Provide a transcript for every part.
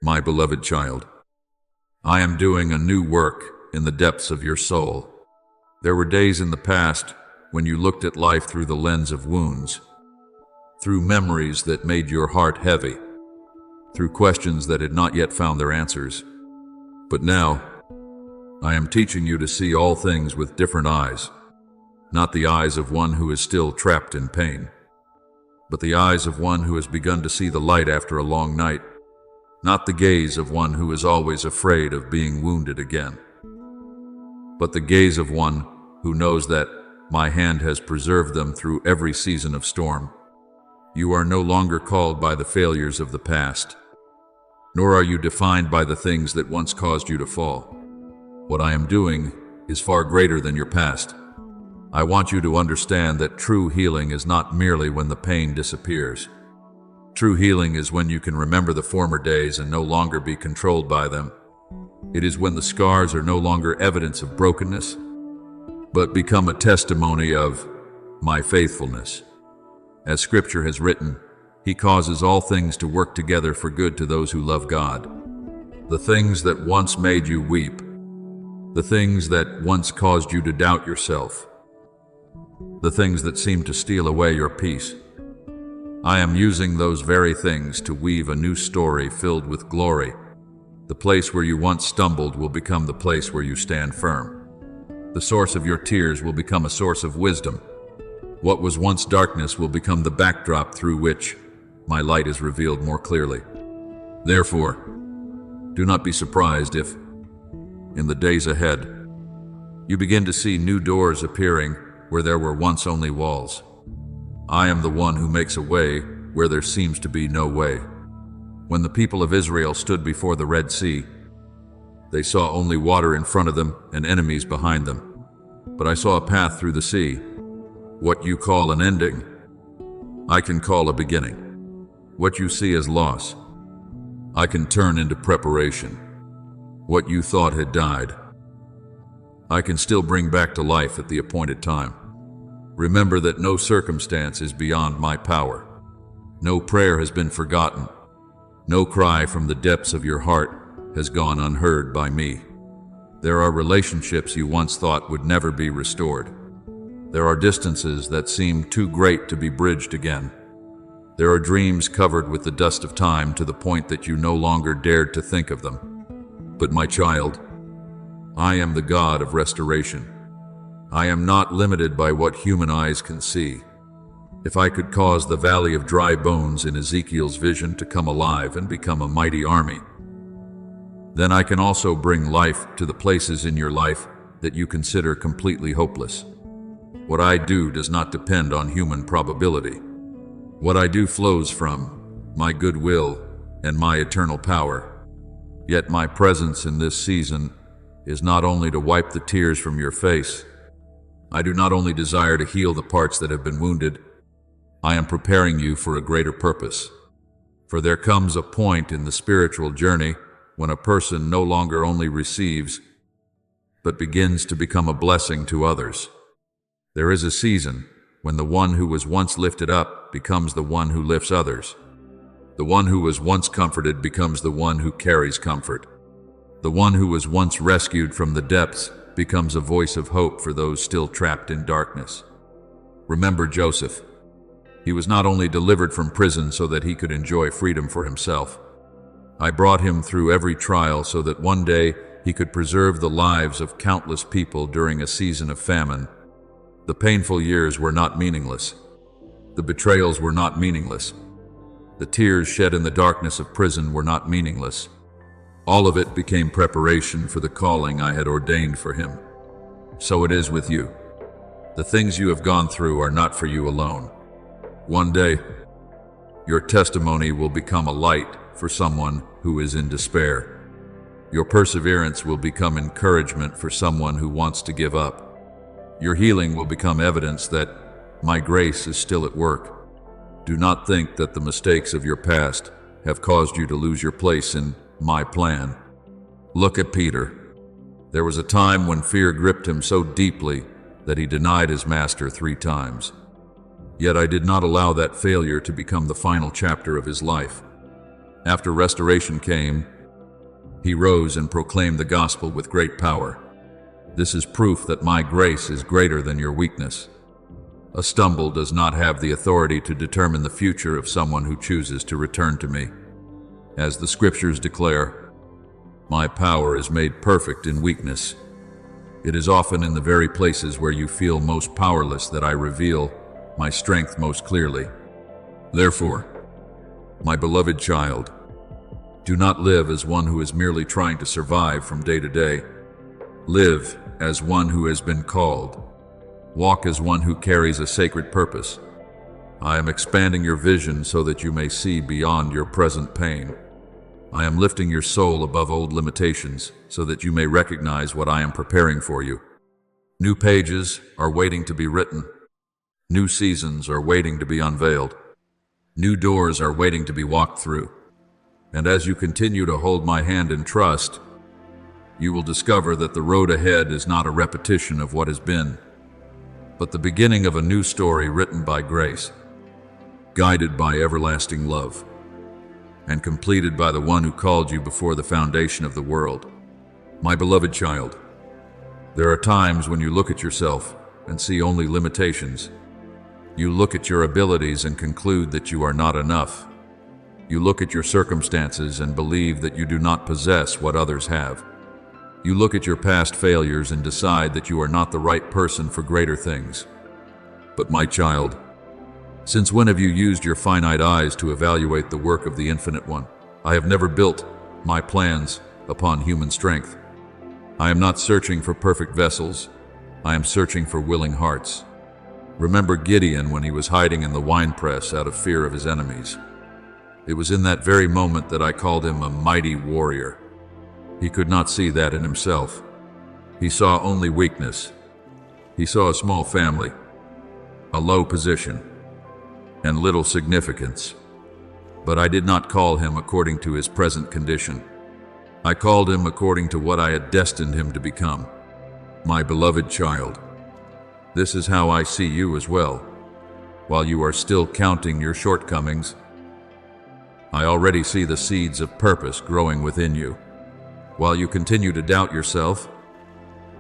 my beloved child. I am doing a new work in the depths of your soul. There were days in the past when you looked at life through the lens of wounds, through memories that made your heart heavy, through questions that had not yet found their answers. But now, I am teaching you to see all things with different eyes, not the eyes of one who is still trapped in pain, but the eyes of one who has begun to see the light after a long night, not the gaze of one who is always afraid of being wounded again, but the gaze of one who knows that my hand has preserved them through every season of storm. You are no longer called by the failures of the past, nor are you defined by the things that once caused you to fall. What I am doing is far greater than your past. I want you to understand that true healing is not merely when the pain disappears. True healing is when you can remember the former days and no longer be controlled by them. It is when the scars are no longer evidence of brokenness, but become a testimony of my faithfulness. As Scripture has written, He causes all things to work together for good to those who love God. The things that once made you weep, the things that once caused you to doubt yourself, the things that seemed to steal away your peace, I am using those very things to weave a new story filled with glory. The place where you once stumbled will become the place where you stand firm. The source of your tears will become a source of wisdom. What was once darkness will become the backdrop through which my light is revealed more clearly. Therefore, do not be surprised if, in the days ahead, you begin to see new doors appearing where there were once only walls. I am the one who makes a way where there seems to be no way. When the people of Israel stood before the Red Sea, they saw only water in front of them and enemies behind them. But I saw a path through the sea. What you call an ending, I can call a beginning. What you see as loss, I can turn into preparation. What you thought had died, I can still bring back to life at the appointed time. Remember that no circumstance is beyond my power. No prayer has been forgotten. No cry from the depths of your heart has gone unheard by me. There are relationships you once thought would never be restored. There are distances that seem too great to be bridged again. There are dreams covered with the dust of time to the point that you no longer dared to think of them. But my child, I am the God of restoration. I am not limited by what human eyes can see. If I could cause the valley of dry bones in Ezekiel's vision to come alive and become a mighty army, then I can also bring life to the places in your life that you consider completely hopeless. What I do does not depend on human probability. What I do flows from my goodwill and my eternal power. Yet my presence in this season is not only to wipe the tears from your face. I do not only desire to heal the parts that have been wounded. I am preparing you for a greater purpose. For there comes a point in the spiritual journey when a person no longer only receives, but begins to become a blessing to others. There is a season when the one who was once lifted up becomes the one who lifts others. The one who was once comforted becomes the one who carries comfort. The one who was once rescued from the depths becomes a voice of hope for those still trapped in darkness. Remember Joseph. He was not only delivered from prison so that he could enjoy freedom for himself. I brought him through every trial so that one day he could preserve the lives of countless people during a season of famine. The painful years were not meaningless. The betrayals were not meaningless. The tears shed in the darkness of prison were not meaningless. All of it became preparation for the calling I had ordained for him. So it is with you. The things you have gone through are not for you alone. One day, your testimony will become a light for someone who is in despair. Your perseverance will become encouragement for someone who wants to give up. Your healing will become evidence that my grace is still at work. Do not think that the mistakes of your past have caused you to lose your place in my plan. Look at Peter. There was a time when fear gripped him so deeply that he denied his master 3 times. Yet I did not allow that failure to become the final chapter of his life. After restoration came, He rose and proclaimed the gospel with great power. This is proof that my grace is greater than your weakness. A stumble does not have the authority to determine the future of someone who chooses to return to me. As the scriptures declare, my power is made perfect in weakness. It is often in the very places where you feel most powerless that I reveal my strength most clearly. Therefore, my beloved child, do not live as one who is merely trying to survive from day to day. Live as one who has been called. Walk as one who carries a sacred purpose. I am expanding your vision so that you may see beyond your present pain. I am lifting your soul above old limitations so that you may recognize what I am preparing for you. New pages are waiting to be written. New seasons are waiting to be unveiled. New doors are waiting to be walked through. And as you continue to hold my hand in trust, you will discover that the road ahead is not a repetition of what has been, but the beginning of a new story written by grace, guided by everlasting love, and completed by the one who called you before the foundation of the world. My beloved child, there are times when you look at yourself and see only limitations. You look at your abilities and conclude that you are not enough. You look at your circumstances and believe that you do not possess what others have. You look at your past failures and decide that you are not the right person for greater things. But my child, since when have you used your finite eyes to evaluate the work of the Infinite One? I have never built my plans upon human strength. I am not searching for perfect vessels. I am searching for willing hearts. Remember Gideon when he was hiding in the winepress out of fear of his enemies. It was in that very moment that I called him a mighty warrior. He could not see that in himself. He saw only weakness. He saw a small family, a low position, and little significance. But I did not call him according to his present condition. I called him according to what I had destined him to become. My beloved child, this is how I see you as well. While you are still counting your shortcomings, I already see the seeds of purpose growing within you. While you continue to doubt yourself,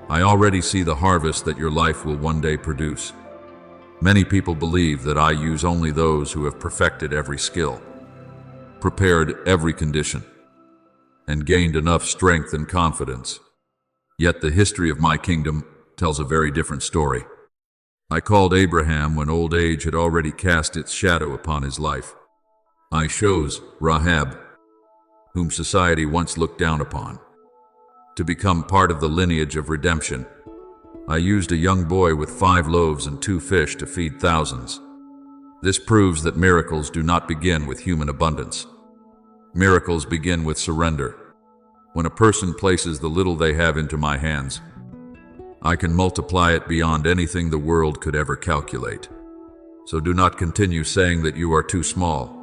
I already see the harvest that your life will one day produce. Many people believe that I use only those who have perfected every skill, prepared every condition, and gained enough strength and confidence. Yet the history of my kingdom tells a very different story. I called Abraham when old age had already cast its shadow upon his life. I chose Rahab, whom society once looked down upon, to become part of the lineage of redemption. I used a young boy with 5 loaves and 2 fish to feed thousands. This proves that miracles do not begin with human abundance. Miracles begin with surrender. When a person places the little they have into my hands, I can multiply it beyond anything the world could ever calculate. So do not continue saying that you are too small.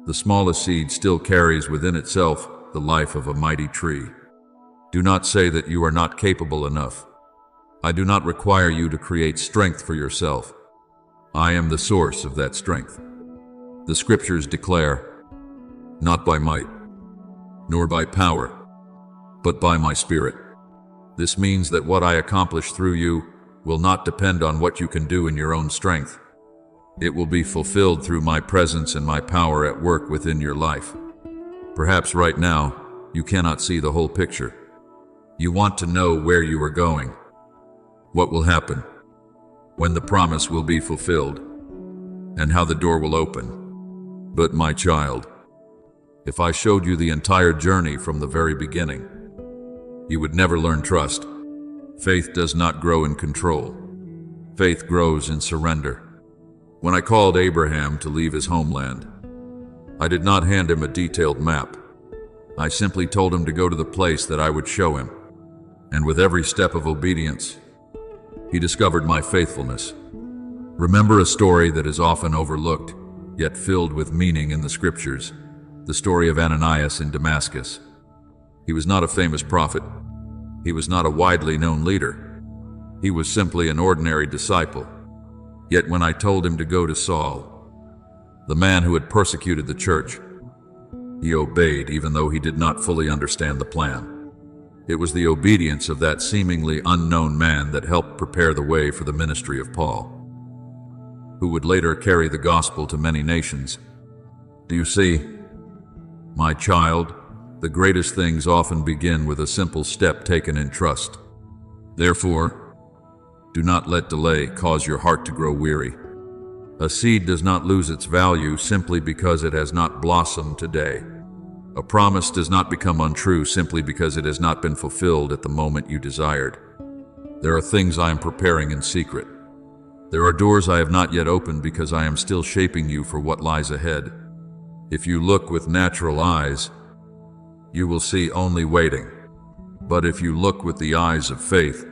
The smallest seed still carries within itself the life of a mighty tree. Do not say that you are not capable enough. I do not require you to create strength for yourself. I am the source of that strength. The scriptures declare, not by might, nor by power, but by my Spirit. This means that what I accomplish through you will not depend on what you can do in your own strength. It will be fulfilled through my presence and my power at work within your life. Perhaps right now, you cannot see the whole picture. You want to know where you are going, what will happen, when the promise will be fulfilled, and how the door will open. But my child, if I showed you the entire journey from the very beginning, you would never learn trust. Faith does not grow in control. Faith grows in surrender. When I called Abraham to leave his homeland, I did not hand him a detailed map. I simply told him to go to the place that I would show him. And with every step of obedience, he discovered my faithfulness. Remember a story that is often overlooked, yet filled with meaning in the scriptures, the story of Ananias in Damascus. He was not a famous prophet. He was not a widely known leader. He was simply an ordinary disciple. Yet when I told him to go to Saul, the man who had persecuted the church, He obeyed even though he did not fully understand the plan. It was the obedience of that seemingly unknown man that helped prepare the way for the ministry of Paul, who would later carry the gospel to many nations. Do you see, my child, the greatest things often begin with a simple step taken in trust. Therefore, do not let delay cause your heart to grow weary. A seed does not lose its value simply because it has not blossomed today. A promise does not become untrue simply because it has not been fulfilled at the moment you desired. There are things I am preparing in secret. There are doors I have not yet opened because I am still shaping you for what lies ahead. If you look with natural eyes, you will see only waiting. But if you look with the eyes of faith,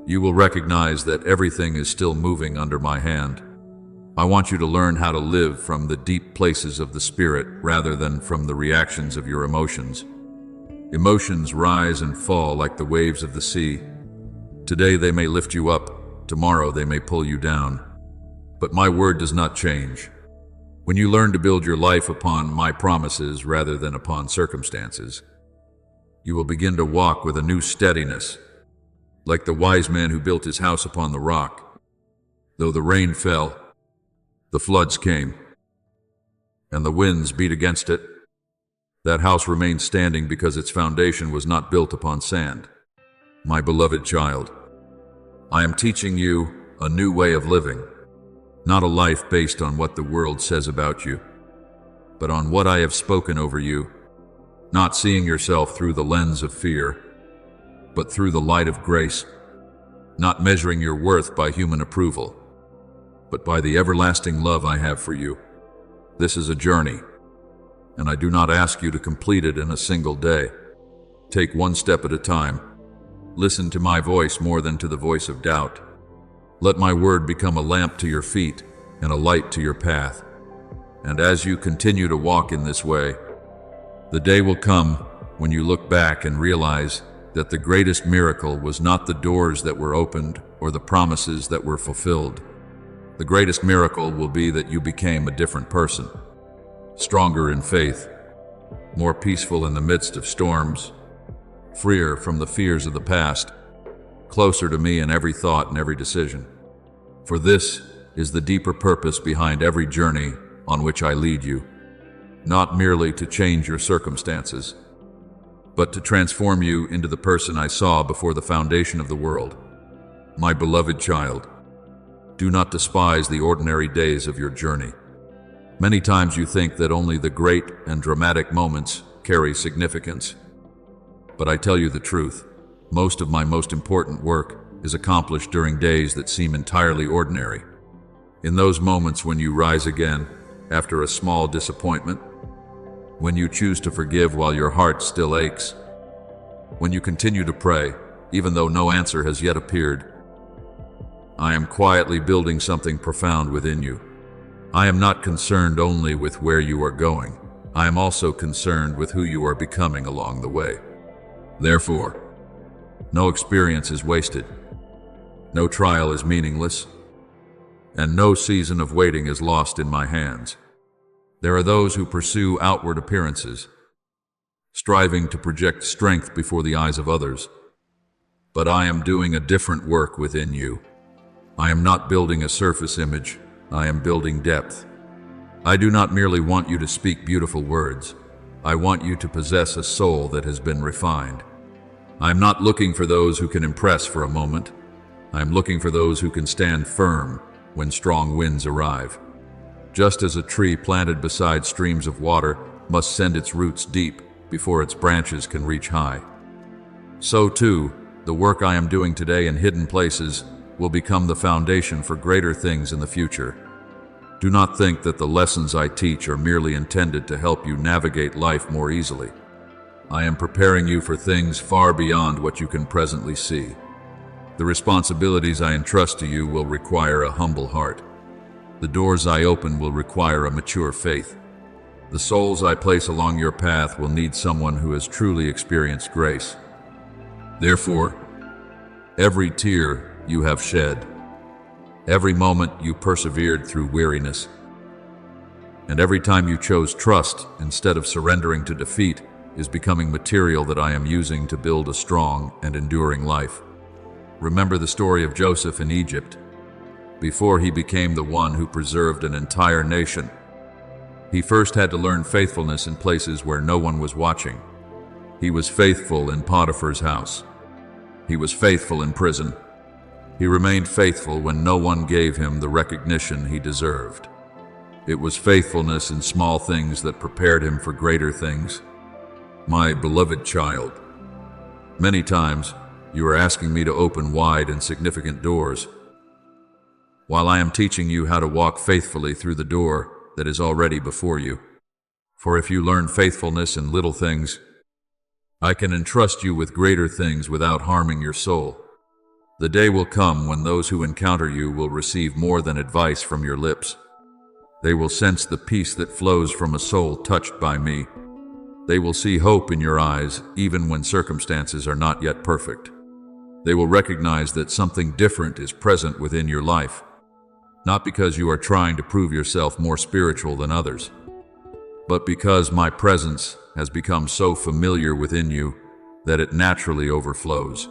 you will recognize that everything is still moving under my hand. I want you to learn how to live from the deep places of the Spirit rather than from the reactions of your emotions. Emotions rise and fall like the waves of the sea. Today they may lift you up, tomorrow they may pull you down. But my word does not change. When you learn to build your life upon my promises rather than upon circumstances, you will begin to walk with a new steadiness, like the wise man who built his house upon the rock. Though the rain fell, the floods came, and the winds beat against it, that house remained standing because its foundation was not built upon sand. My beloved child, I am teaching you a new way of living, not a life based on what the world says about you, but on what I have spoken over you, not seeing yourself through the lens of fear, but through the light of grace, not measuring your worth by human approval, but by the everlasting love I have for you. This is a journey, and I do not ask you to complete it in a single day. Take one step at a time. Listen to my voice more than to the voice of doubt. Let my word become a lamp to your feet and a light to your path. And as you continue to walk in this way, the day will come when you look back and realize that the greatest miracle was not the doors that were opened or the promises that were fulfilled. The greatest miracle will be that you became a different person, stronger in faith, more peaceful in the midst of storms, freer from the fears of the past, closer to me in every thought and every decision. For this is the deeper purpose behind every journey on which I lead you, not merely to change your circumstances, but to transform you into the person I saw before the foundation of the world. My beloved child, do not despise the ordinary days of your journey. Many times you think that only the great and dramatic moments carry significance. But I tell you the truth, most of my most important work is accomplished during days that seem entirely ordinary. In those moments when you rise again after a small disappointment, when you choose to forgive while your heart still aches, when you continue to pray even though no answer has yet appeared, I am quietly building something profound within you. I am not concerned only with where you are going. I am also concerned with who you are becoming along the way. Therefore, no experience is wasted, no trial is meaningless, and no season of waiting is lost in my hands. There are those who pursue outward appearances, striving to project strength before the eyes of others. But I am doing a different work within you. I am not building a surface image, I am building depth. I do not merely want you to speak beautiful words. I want you to possess a soul that has been refined. I am not looking for those who can impress for a moment. I am looking for those who can stand firm when strong winds arrive. Just as a tree planted beside streams of water must send its roots deep before its branches can reach high, so too, the work I am doing today in hidden places will become the foundation for greater things in the future. Do not think that the lessons I teach are merely intended to help you navigate life more easily. I am preparing you for things far beyond what you can presently see. The responsibilities I entrust to you will require a humble heart. The doors I open will require a mature faith. The souls I place along your path will need someone who has truly experienced grace. Therefore, every tear you have shed, every moment you persevered through weariness, And every time you chose trust instead of surrendering to defeat is becoming material that I am using to build a strong and enduring life. Remember the story of Joseph in Egypt. Before he became the one who preserved an entire nation, he first had to learn faithfulness in places where no one was watching. He was faithful in Potiphar's house. He was faithful in prison. He remained faithful when no one gave him the recognition he deserved. It was faithfulness in small things that prepared him for greater things. My beloved child, many times you are asking me to open wide and significant doors, while I am teaching you how to walk faithfully through the door that is already before you. For if you learn faithfulness in little things, I can entrust you with greater things without harming your soul. The day will come when those who encounter you will receive more than advice from your lips. They will sense the peace that flows from a soul touched by me. They will see hope in your eyes even when circumstances are not yet perfect. They will recognize that something different is present within your life, not because you are trying to prove yourself more spiritual than others, but because my presence has become so familiar within you that it naturally overflows.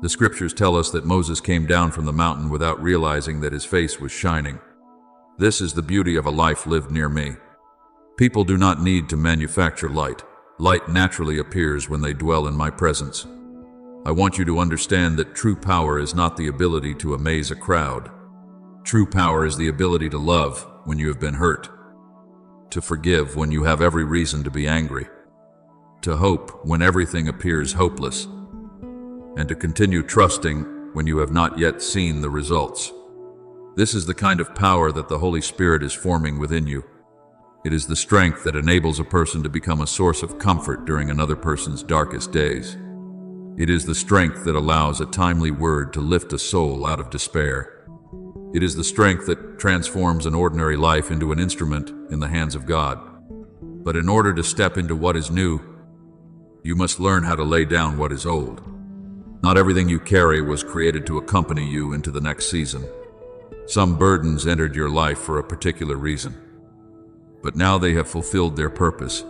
The scriptures tell us that Moses came down from the mountain without realizing that his face was shining. This is the beauty of a life lived near me. People do not need to manufacture light. Light naturally appears when they dwell in my presence. I want you to understand that true power is not the ability to amaze a crowd. True power is the ability to love when you have been hurt, to forgive when you have every reason to be angry, to hope when everything appears hopeless, and to continue trusting when you have not yet seen the results. This is the kind of power that the Holy Spirit is forming within you. It is the strength that enables a person to become a source of comfort during another person's darkest days. It is the strength that allows a timely word to lift a soul out of despair. It is the strength that transforms an ordinary life into an instrument in the hands of God. But in order to step into what is new, you must learn how to lay down what is old. Not everything you carry was created to accompany you into the next season. Some burdens entered your life for a particular reason, but now they have fulfilled their purpose.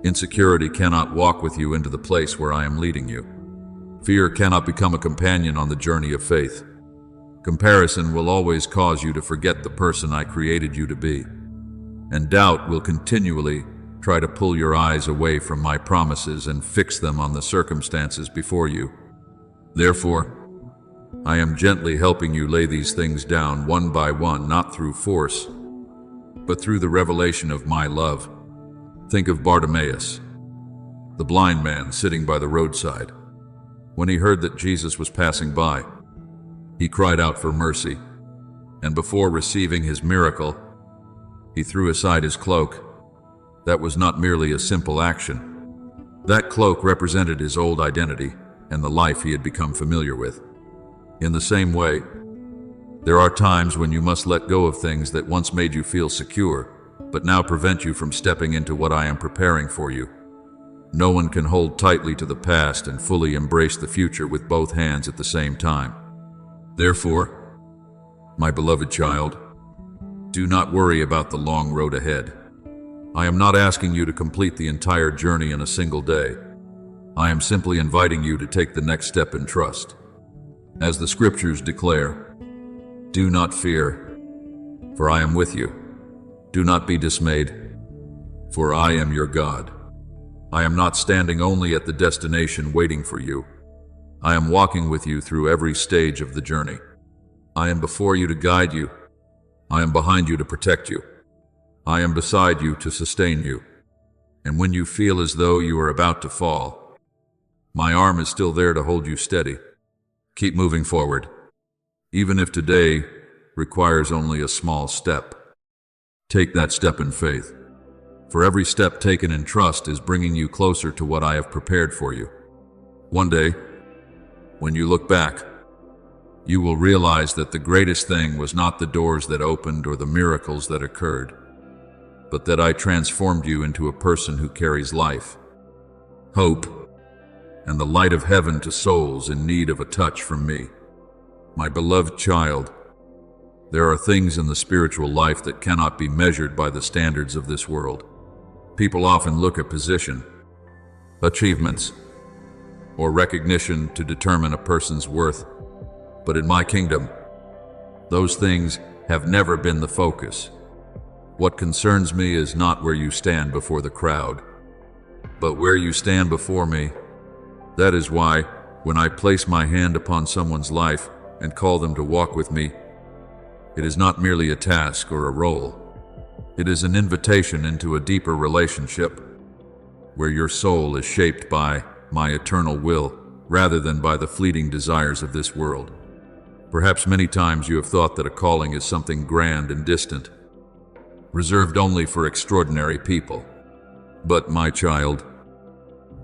Insecurity cannot walk with you into the place where I am leading you. Fear cannot become a companion on the journey of faith. Comparison will always cause you to forget the person I created you to be, and doubt will continually try to pull your eyes away from my promises and fix them on the circumstances before you. Therefore, I am gently helping you lay these things down one by one, not through force, but through the revelation of my love. Think of Bartimaeus, the blind man sitting by the roadside. When he heard that Jesus was passing by, he cried out for mercy, and before receiving his miracle, he threw aside his cloak. That was not merely a simple action. That cloak represented his old identity and the life he had become familiar with. In the same way, there are times when you must let go of things that once made you feel secure, but now prevent you from stepping into what I am preparing for you. No one can hold tightly to the past and fully embrace the future with both hands at the same time. Therefore, my beloved child, do not worry about the long road ahead. I am not asking you to complete the entire journey in a single day. I am simply inviting you to take the next step in trust. As the scriptures declare, do not fear, for I am with you. Do not be dismayed, for I am your God. I am not standing only at the destination waiting for you. I am walking with you through every stage of the journey. I am before you to guide you. I am behind you to protect you. I am beside you to sustain you. And when you feel as though you are about to fall, my arm is still there to hold you steady. Keep moving forward, even if today requires only a small step. Take that step in faith, for every step taken in trust is bringing you closer to what I have prepared for you. One day, when you look back, you will realize that the greatest thing was not the doors that opened or the miracles that occurred, but that I transformed you into a person who carries life, hope, and the light of heaven to souls in need of a touch from me. My beloved child, There are things in the spiritual life that cannot be measured by the standards of this world. People often look at position, achievements, or recognition to determine a person's worth. But in my kingdom, those things have never been the focus. What concerns me is not where you stand before the crowd, but where you stand before me. That is why, when I place my hand upon someone's life and call them to walk with me, it is not merely a task or a role. It is an invitation into a deeper relationship, where your soul is shaped by my eternal will, rather than by the fleeting desires of this world. Perhaps many times you have thought that a calling is something grand and distant, reserved only for extraordinary people. But, my child,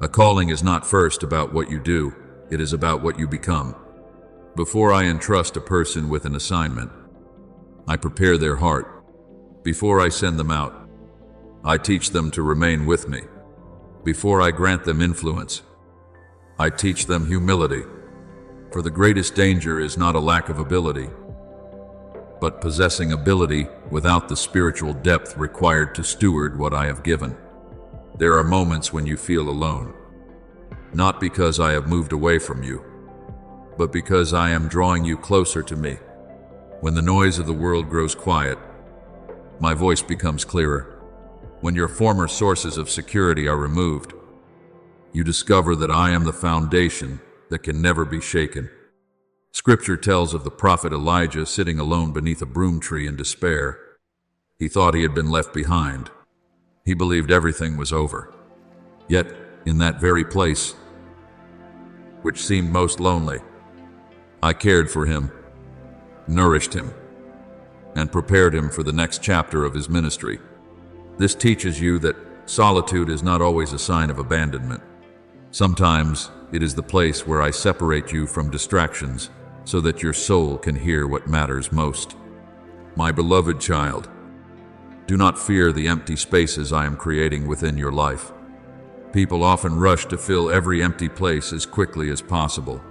a calling is not first about what you do, it is about what you become. Before I entrust a person with an assignment, I prepare their heart. Before I send them out, I teach them to remain with me. Before I grant them influence, I teach them humility. For the greatest danger is not a lack of ability, but possessing ability without the spiritual depth required to steward what I have given. There are moments when you feel alone, not because I have moved away from you, but because I am drawing you closer to me. When the noise of the world grows quiet, my voice becomes clearer. When your former sources of security are removed, you discover that I am the foundation that can never be shaken. Scripture tells of the prophet Elijah sitting alone beneath a broom tree in despair. He thought he had been left behind. He believed everything was over. Yet, in that very place, which seemed most lonely, I cared for him, nourished him, and prepared him for the next chapter of his ministry. This teaches you that solitude is not always a sign of abandonment. Sometimes it is the place where I separate you from distractions so that your soul can hear what matters most. My beloved child, do not fear the empty spaces I am creating within your life. People often rush to fill every empty place as quickly as possible.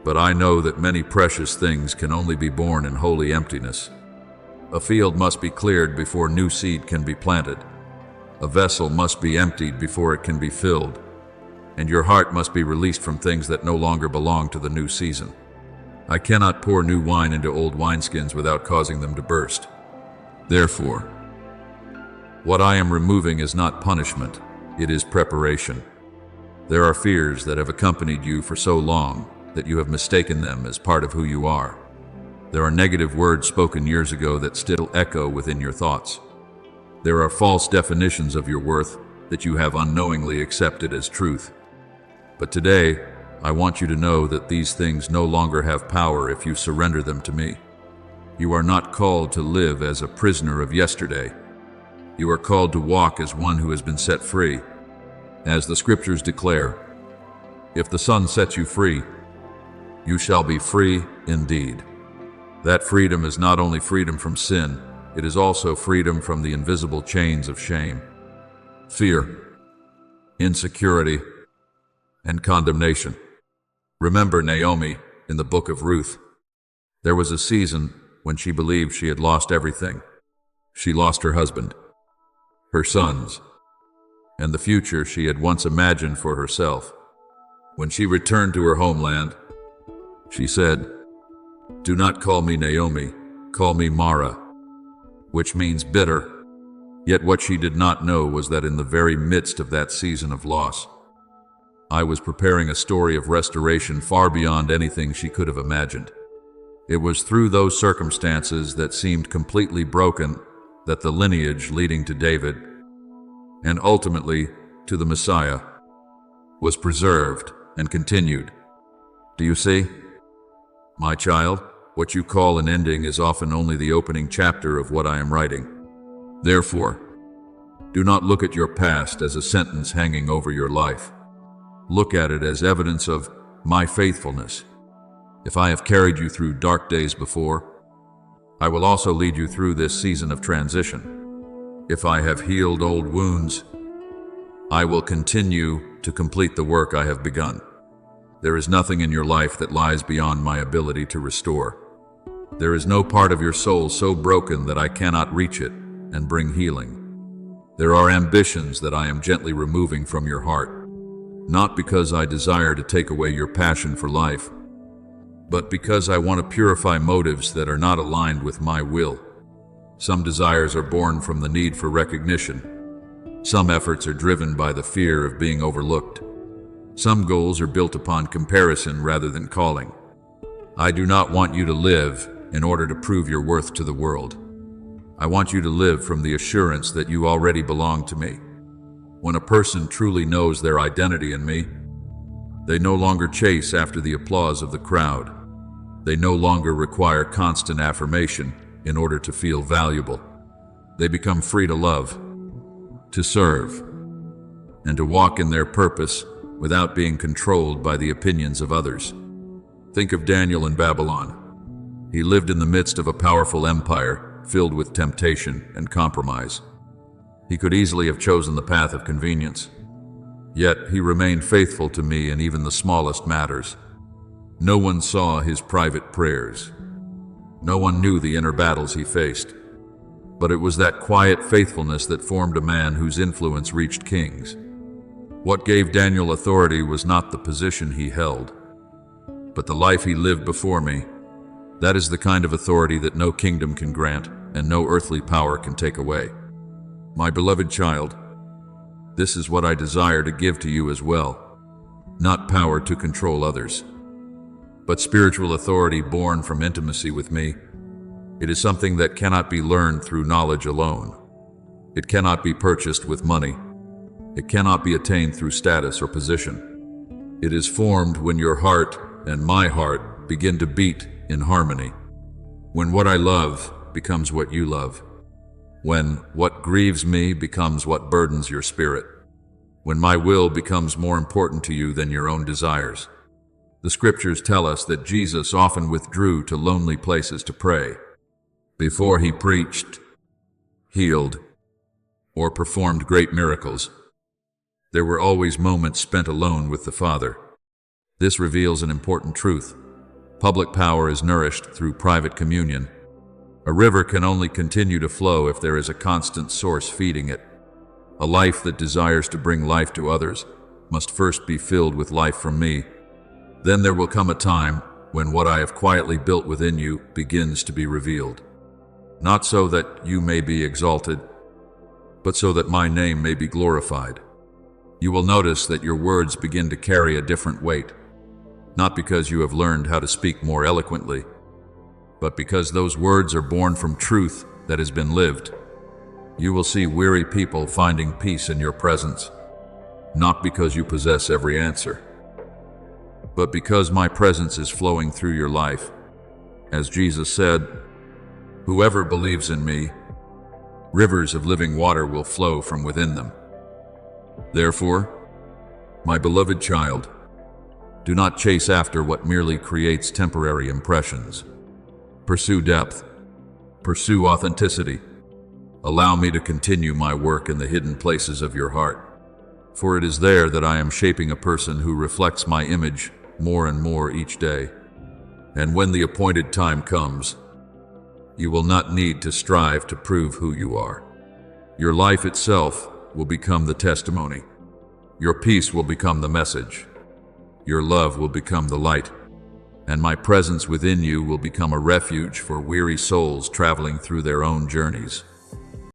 But I know that many precious things can only be born in holy emptiness. A field must be cleared before new seed can be planted. A vessel must be emptied before it can be filled. And your heart must be released from things that no longer belong to the new season. I cannot pour new wine into old wineskins without causing them to burst. Therefore, what I am removing is not punishment, it is preparation. There are fears that have accompanied you for so long that you have mistaken them as part of who you are. There are negative words spoken years ago that still echo within your thoughts. There are false definitions of your worth that you have unknowingly accepted as truth. But today, I want you to know that these things no longer have power if you surrender them to me. You are not called to live as a prisoner of yesterday. You are called to walk as one who has been set free. As the scriptures declare, if the Son sets you free, you shall be free indeed. That freedom is not only freedom from sin, it is also freedom from the invisible chains of shame, fear, insecurity, and condemnation. Remember Naomi in the book of Ruth. There was a season when she believed she had lost everything. She lost her husband, her sons, and the future she had once imagined for herself. When she returned to her homeland, she said, "Do not call me Naomi, call me Mara," which means bitter. Yet what she did not know was that in the very midst of that season of loss, I was preparing a story of restoration far beyond anything she could have imagined. It was through those circumstances that seemed completely broken that the lineage leading to David, and ultimately to the Messiah, was preserved and continued. Do you see? My child, what you call an ending is often only the opening chapter of what I am writing. Therefore, do not look at your past as a sentence hanging over your life. Look at it as evidence of my faithfulness. If I have carried you through dark days before, I will also lead you through this season of transition. If I have healed old wounds, I will continue to complete the work I have begun. There is nothing in your life that lies beyond my ability to restore. There is no part of your soul so broken that I cannot reach it and bring healing. There are ambitions that I am gently removing from your heart, not because I desire to take away your passion for life, but because I want to purify motives that are not aligned with my will. Some desires are born from the need for recognition. Some efforts are driven by the fear of being overlooked. Some goals are built upon comparison rather than calling. I do not want you to live in order to prove your worth to the world. I want you to live from the assurance that you already belong to me. When a person truly knows their identity in me, they no longer chase after the applause of the crowd. They no longer require constant affirmation in order to feel valuable. They become free to love, to serve, and to walk in their purpose without being controlled by the opinions of others. Think of Daniel in Babylon. He lived in the midst of a powerful empire filled with temptation and compromise. He could easily have chosen the path of convenience. Yet he remained faithful to me in even the smallest matters. No one saw his private prayers. No one knew the inner battles he faced. But it was that quiet faithfulness that formed a man whose influence reached kings. What gave Daniel authority was not the position he held, but the life he lived before me. That is the kind of authority that no kingdom can grant and no earthly power can take away. My beloved child, this is what I desire to give to you as well. Not power to control others, but spiritual authority born from intimacy with me. It is something that cannot be learned through knowledge alone. It cannot be purchased with money. It cannot be attained through status or position. It is formed when your heart and my heart begin to beat in harmony. When what I love becomes what you love. When what grieves me becomes what burdens your spirit. When my will becomes more important to you than your own desires. The scriptures tell us that Jesus often withdrew to lonely places to pray. Before he preached, healed, or performed great miracles, there were always moments spent alone with the Father. This reveals an important truth. Public power is nourished through private communion. A river can only continue to flow if there is a constant source feeding it. A life that desires to bring life to others must first be filled with life from me. Then there will come a time when what I have quietly built within you begins to be revealed. Not so that you may be exalted, but so that my name may be glorified. You will notice that your words begin to carry a different weight, not because you have learned how to speak more eloquently, but because those words are born from truth that has been lived. You will see weary people finding peace in your presence, not because you possess every answer, but because my presence is flowing through your life. As Jesus said, "Whoever believes in me, rivers of living water will flow from within them." Therefore, my beloved child, do not chase after what merely creates temporary impressions. Pursue depth. Pursue authenticity. Allow me to continue my work in the hidden places of your heart, for it is there that I am shaping a person who reflects my image more and more each day. And when the appointed time comes, you will not need to strive to prove who you are. Your life itself will become the testimony. Your peace will become the message. Your love will become the light. And my presence within you will become a refuge for weary souls traveling through their own journeys.